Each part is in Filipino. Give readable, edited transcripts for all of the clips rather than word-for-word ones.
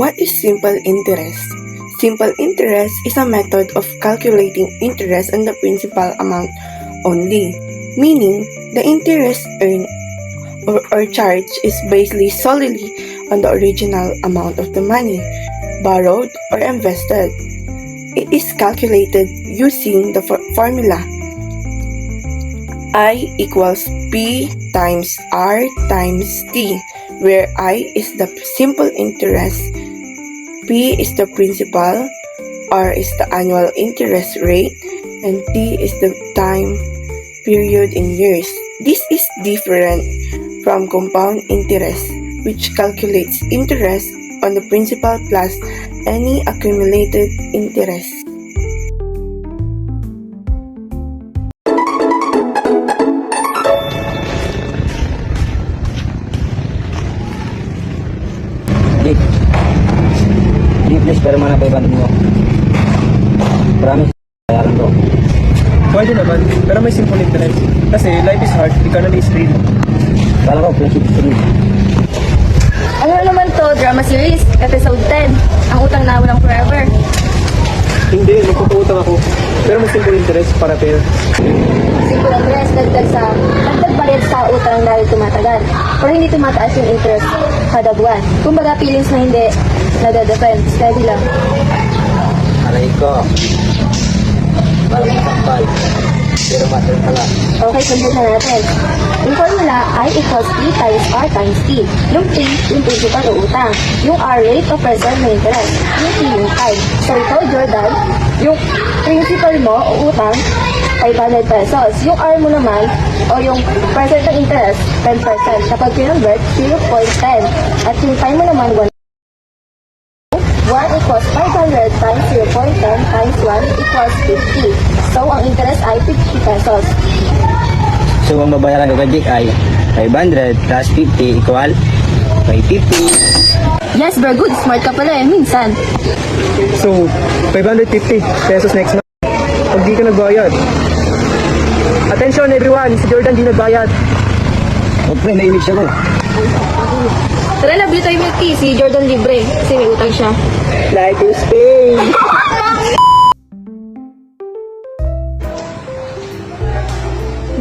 What is simple interest? Simple interest is a method of calculating interest on the principal amount only, meaning the interest earned or charged is based solely on the original amount of the money borrowed or invested. It is calculated using the formula I equals P times R times T, where I is the simple interest, P is the principal, R is the annual interest rate, and T is the time period in years. This is different from compound interest, which calculates interest on the principal plus any accumulated interest. Please, pero mana paiban mo. Promise, bayaran ko. Pwede naman, pero may simple interest. Kasi life is hard, economy is real. Kala ko, friendship is real. Ano naman to, drama series, episode 10. Ang utang na walang forever. Hindi, magpupuutang ako. Pero may simple interest para fair. Simple interest, dagdag bayad sa utang dahil tumatagal. Pero hindi tumataas yung interest kada buwan. Kumbaga feelings na hindi nade-depend, steady lang. Aray ko. Parang masakal. Pero matter pala. Okay, sundan na natin. Yung formula, I equals P times R times T. Yung P, yung principal o utang. Yung R, rate of return na interest. Yung T, yung time. So ikaw, Jordan, yung principal mo o utang, 500 pesos. Yung R mo naman, o yung percent ng interest, 10%. Kapag kinonvert, 0.10. At yung time mo naman, 1 equals 500 times 0.10 times 1 equals 50. So, ang interest ay 50 pesos. So, ang babayaran ko kay Jake ay 500 plus 50 equal 550. Yes, very good. Smart ka pala minsan. So, 550 pesos next month. Pag di ka nagbayad. Attention everyone, si Jordan di nagbayad. Huwag pre, nailig siya ko. Tara na, blue tayo milk tea. Si Jordan libre. Kasi may utang siya. Like to Spain.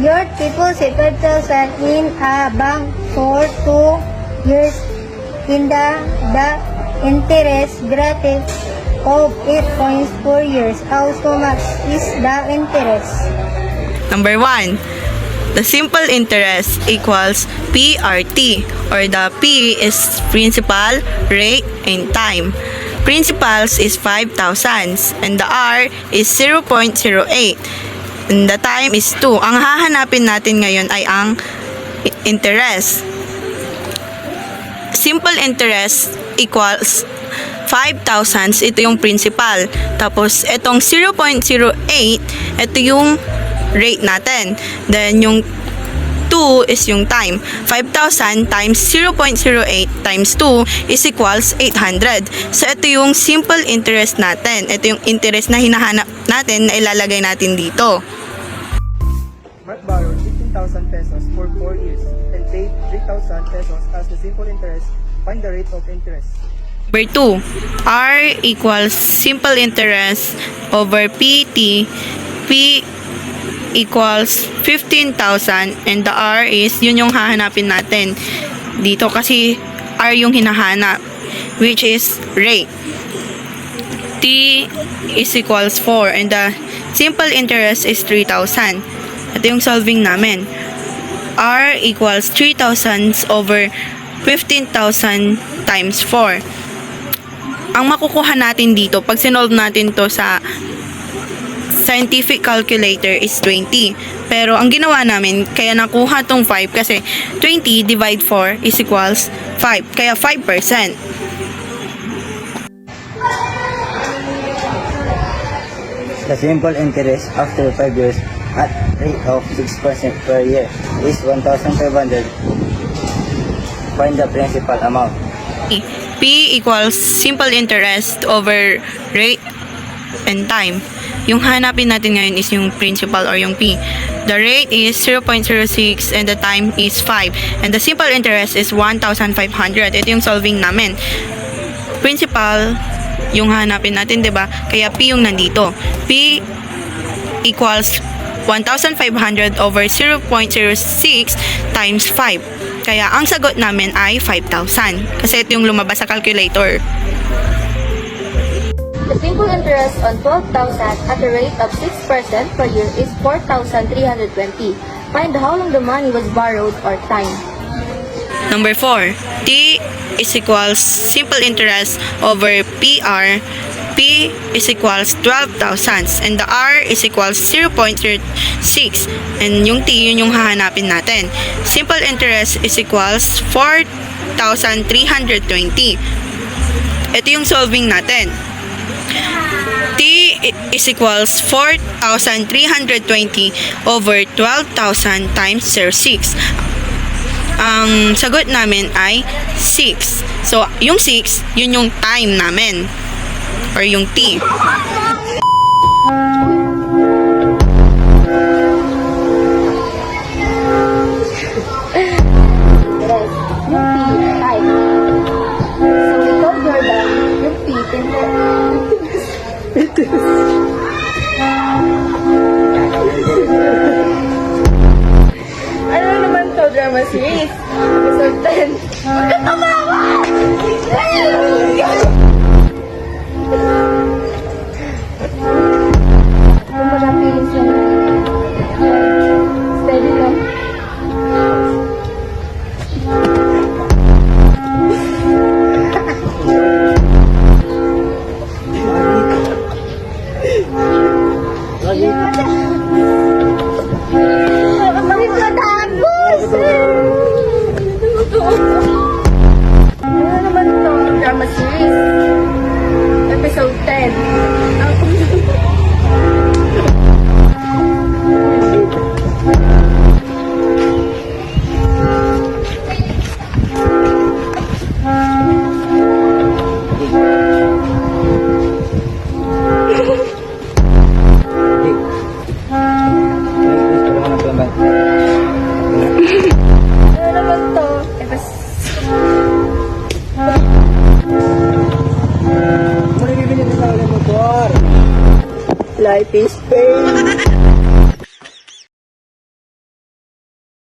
Your deposit 5,000 in a bank for 2 years in the interest rate of 8.4 years. How much is the interest? Number 1. The simple interest equals PRT, or the P is principal, rate, and time. Principals is 5,000 and the R is 0.08 and the time is 2. Ang hahanapin natin ngayon ay ang interest. Simple interest equals 5,000, ito yung principal. Tapos itong 0.08, ito yung rate natin. Then yung 2 is yung time. 5,000 times 0.08 times 2 is equals 800. So ito yung simple interest natin. Ito yung interest na hinahanap natin na ilalagay natin dito. Mark borrowed 15,000 pesos for 4 years and paid 3,000 pesos as the simple interest. Find the rate of interest. Number 2, R equals simple interest over PT. P equals 15,000 and the R is yun yung hahanapin natin dito kasi R yung hinahanap, which is rate. T is equals 4 and the simple interest is 3,000. Ito yung solving namin. R equals 3,000 over 15,000 times 4. Ang makukuha natin dito pag sinolve natin to sa scientific calculator is 20. Pero ang ginawa namin, kaya nakuha tong 5 kasi 20 divide 4 is equals 5. Kaya 5%. The simple interest after 5 years at rate of 6% per year is 1,500. Find the principal amount. P equals simple interest over rate and time. Yung hanapin natin ngayon is yung principal or yung P. The rate is 0.06 and the time is 5. And the simple interest is 1,500. Ito yung solving namin. principal yung hanapin natin, 'di ba? Kaya P yung nandito. P equals 1,500 over 0.06 times 5. Kaya ang sagot namin ay 5,000. Kasi ito yung lumabas sa calculator. The simple interest on 12,000 at a rate of 6% per year is 4,320. Find how long the money was borrowed or time. Number 4, T is equals simple interest over PR. P is equals 12,000 and the R is equals 0.36 and yung T yun yung hahanapin natin. Simple interest is equals 4,320. Ito yung solving natin. T is equals 4,320 over 12,000 times 06. Ang sagot namin ay 6. So, yung 6, yun yung time namin. Or yung T. Yes, yung P, time. So, ikaw, Jordan, yung P, Ano naman to, drama series? Episode 10. Kung mo siya feelings yun. Steady lang. Ano naman to, drama series? Episode 10. Ano naman to, Life is pain.